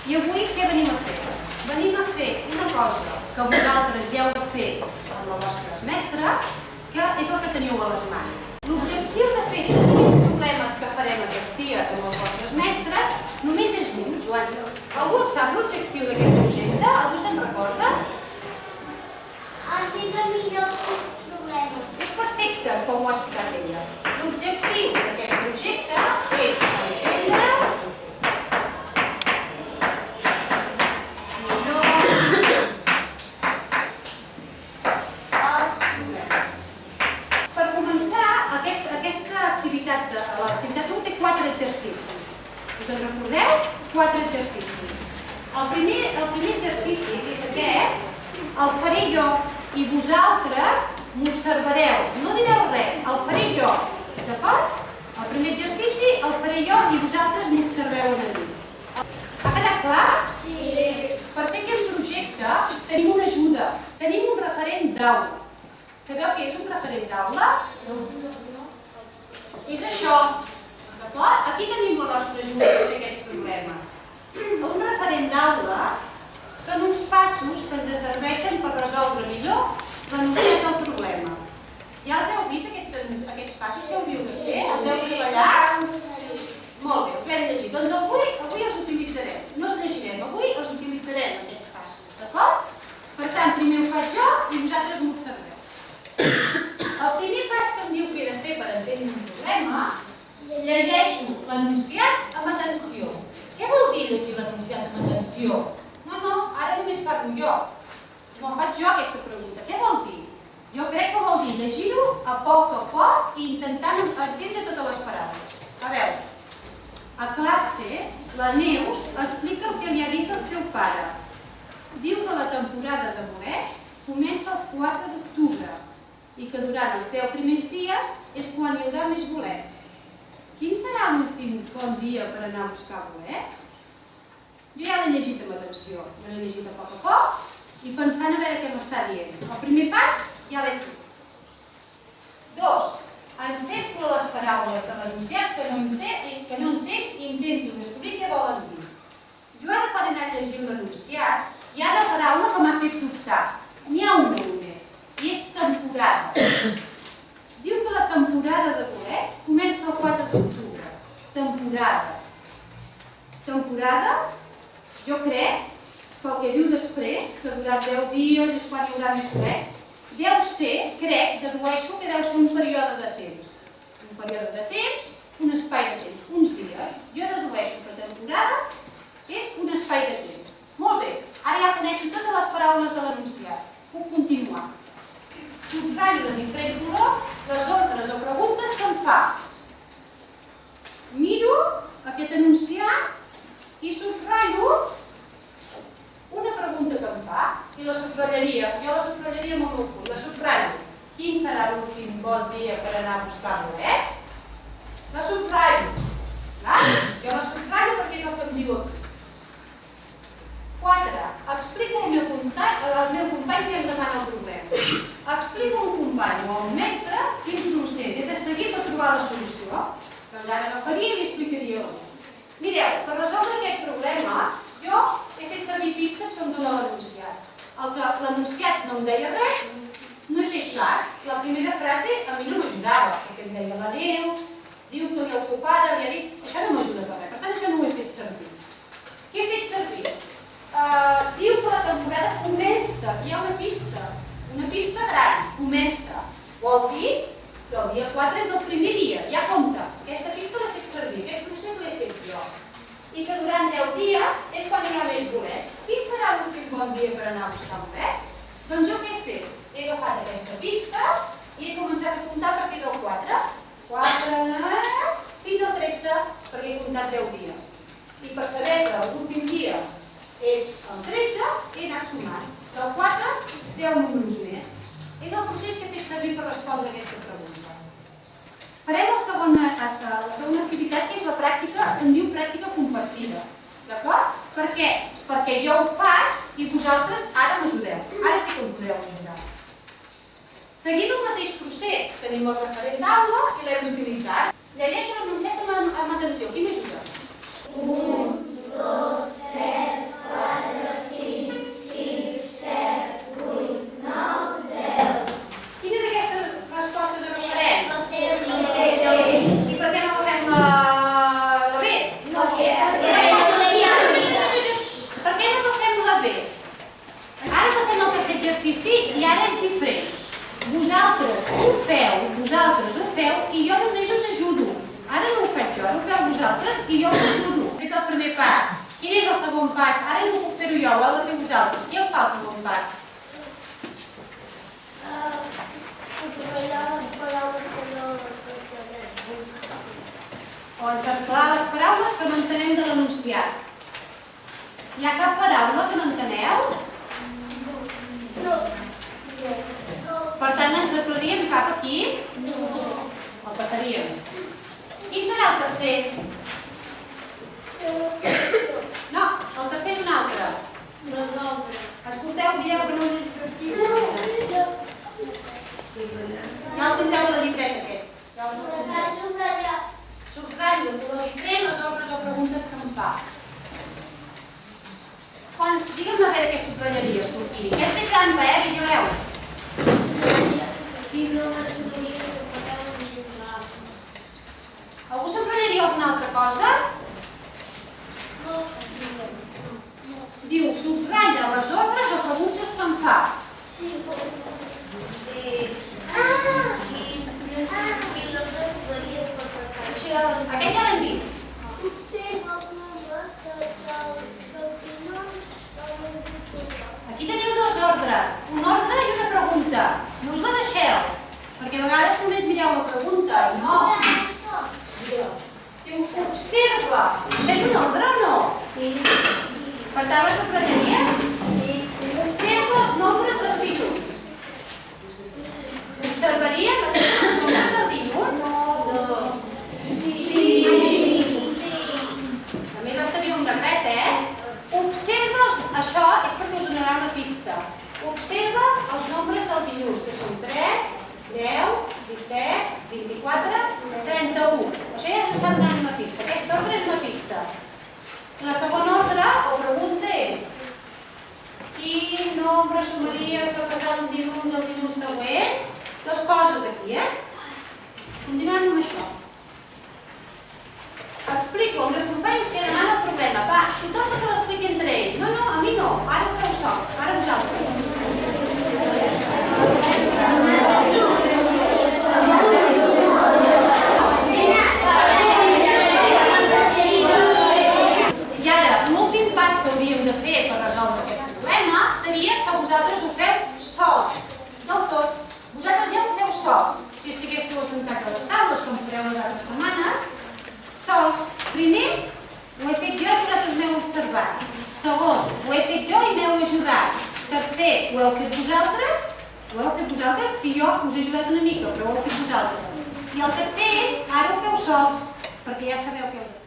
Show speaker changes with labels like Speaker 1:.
Speaker 1: I avui què venim a fer? Venim a fer una cosa que vosaltres ja heu fet amb les vostres mestres, que és el que teniu a les mans. L'objectiu de fer tots aquests problemes que farem aquests dies amb els vostres mestres només és un, Joan. Algú sap l'objectiu d'aquest projecte? Algú se'n recorda?
Speaker 2: Entendre millor els problemes.
Speaker 1: És perfecte, com ho ha explicat ella. L'objectiu d'aquest projecte és entendre l'activitat 1 té 4 exercicis. Us en recordeu? 4 exercicis. El primer exercici, que és aquest, el faré jo i vosaltres m'observareu. No direu res, el faré jo. D'acord? El primer exercici el faré jo i vosaltres m'observeu a mi. Ha quedat clar?
Speaker 2: Sí.
Speaker 1: Per fer aquest projecte tenim una ajuda. Tenim un referent d'aula. Sabeu què és un referent d'aula? És això, d'acord? Aquí tenim la nostra ajuda per fer aquests problemes. Un referent d'aula són uns passos que ens serveixen per resoldre millor l'enunciat del problema. Ja els heu vist, aquests passos que hauríeu de fer? Els heu treballat? Molt bé, els vam llegir. Doncs avui els utilitzarem. No els llegirem, avui els utilitzarem, aquests passos, d'acord? Per tant, primer ho faig jo i vosaltres m'observeu. El primer pas que em diu que he de fer per entendre un problema, llegeixo l'enunciat amb atenció. Què vol dir llegir l'enunciat amb atenció? No, ara només parlo jo. No faig jo aquesta pregunta. Què vol dir? Jo crec que vol dir llegir-ho a poc i intentant entendre totes les paraules. A veure, a classe, la Neus explica el que li ha dit el seu pare. Diu que la temporada de bolets comença el 4 d'octubre i que durant els 10 primers dies és quan hi haurà més bolets. Quin serà l'últim bon dia per anar a buscar bolets? Jo ja l'he llegit amb atenció, jo l'he llegit a poc i pensant a veure què m'està dient. El primer pas ja l'he fet. 2. Encerclo les paraules de l'enunciat que no entenc i intento descobrir què volen dir. Jo ara quan he anat llegint l'enunciat hi ha una paraula que m'ha fet dubtar. N'hi ha una només. I és temporada. Diu que la temporada de bolets comença el 4 d'octubre. Temporada. Temporada, jo crec, pel que diu després, que durant 10 dies és quan hi haurà més bolets, deu ser, dedueixo que deu ser un període de temps. Un període de temps, un espai de temps, uns dies. Jo dedueixo que temporada és un espai de temps. Molt bé, ara ja coneixo totes les paraules de l'enunciat. Puc continuar. Subratllo de diferent color les ordres o preguntes que em fa. Miro aquest enunciat i subratllo una pregunta que em fa i la subratllaria. Jo la subratllaria amb el meu full. La subratllo. Quin serà l'últim bon dia per anar a buscar bolets? La subratllo. Jo la subratllo perquè és el que em diu aquí. 4. Explica al meu company que em demana el problema. Explica a un company o a un mestre quin procés he de seguir per trobar la solució. Doncs ara agafaria i li explicaria alguna. Mireu, per resoldre aquest problema, jo he fet servir pistes que em dona l'enunciat. L'enunciat no em deia res, no he fet cas. La primera frase a mi no m'ajudava, perquè em deia la Neus, diu que el seu pare li ha dit... Això no m'ajuda per res, per tant això no ho he fet servir. Què he fet servir? Diu que la temporada comença, hi ha una pista gran, comença. Vol dir que el dia 4 és el primer dia, ja compta. Aquesta pista l'he fet servir, aquest procés l'he fet jo. I que durant 10 dies és quan hi haurà més bolets. Quin serà l'últim bon dia per anar a buscar bolets? Doncs jo què he fet? He agafat aquesta pista i he començat a comptar a partir del 4. 4, fins al 13, perquè he comptat 10 dies. I per saber que l'últim dia és el 13, he anat sumant. Del 4, 10 números més. És el procés que he fet servir per respondre aquesta pregunta. Farem la segona activitat, que és la pràctica, se'n diu pràctica compartida. D'acord? Per què? Perquè jo ho faig i vosaltres ara m'ajudeu. Ara sí que em podeu ajudar. Seguim el mateix procés. Tenim el referent d'aula i l'hem d'utilitzar. Llegeixo l'enunciat amb atenció. Qui m'ajuda?
Speaker 2: 1, 2, 3,
Speaker 1: o encerclar les paraules que no entenem de l'enunciat. Hi ha cap paraula que no enteneu?
Speaker 2: No.
Speaker 1: Per tant, encerclaríem cap aquí?
Speaker 2: No.
Speaker 1: El passaríem. Quin serà el tercer?
Speaker 2: Demostració.
Speaker 1: No, el tercer és un altre.
Speaker 2: Resoldre.
Speaker 1: Escolteu, dieu que no ho dic. Ja el tindreu a la llibreta aquest. Ja us ho tindreu.
Speaker 2: Subratllar.
Speaker 1: Subratllo el color diferent, les ordres o preguntes que em fa. Digue'm a veure què subratllaries tu aquí. Aquest té trampa, vigileu.
Speaker 2: Quin nombre superior de passar un jugar?
Speaker 1: Algú subratllaria alguna altra cosa?
Speaker 2: No.
Speaker 1: Diu, subratlla les ordres o preguntes que em fa.
Speaker 2: Sí. Quin nombre superior es pot passar?
Speaker 1: Aquest ja l'hem vist.
Speaker 2: Observa els nombres dels filons del més virtual.
Speaker 1: Aquí teniu dos ordres, un ordre i una pregunta. No us la deixeu, perquè a vegades només mireu la pregunta i no. Diu, observa. Això és un ordre o no?
Speaker 2: Sí.
Speaker 1: Per tant, la subratllaria?
Speaker 2: Sí.
Speaker 1: Observa els nombres dels dilluns. Observaríem els nombres del dilluns?
Speaker 2: Sí.
Speaker 1: A més, les teniu en negret, Observa, això és perquè us donarà una pista. Observa els nombres del dilluns, que són 3, 10, 17, 24, 31. Això ja us està donant una pista. Aquesta ordre és una pista. La segona ordre o pregunta és: quin nombre sumaria es va passar d'un dilluns al dilluns següent? Dues coses aquí, Continuem amb això. Explico al meu company que era el problema. Va, tothom que se l'expliqui entre ells. No, a mi no. Ara ho feu sols. Ara vosaltres. I ara, l'últim pas que hauríem de fer per resoldre aquest problema seria que vosaltres ho feu sols. Del tot. Vosaltres ja ho feu sols. Si estiguéssiu assentats a les taules, com fareu les altres setmanes, sols. Primer, ho he fet jo i vosaltres m'heu observat. Segon, ho he fet jo i m'heu ajudat. Tercer, ho heu fet vosaltres i jo us he ajudat una mica, però ho heu fet vosaltres. I el tercer és, ara ho feu sols, perquè ja sabeu què heu de fer.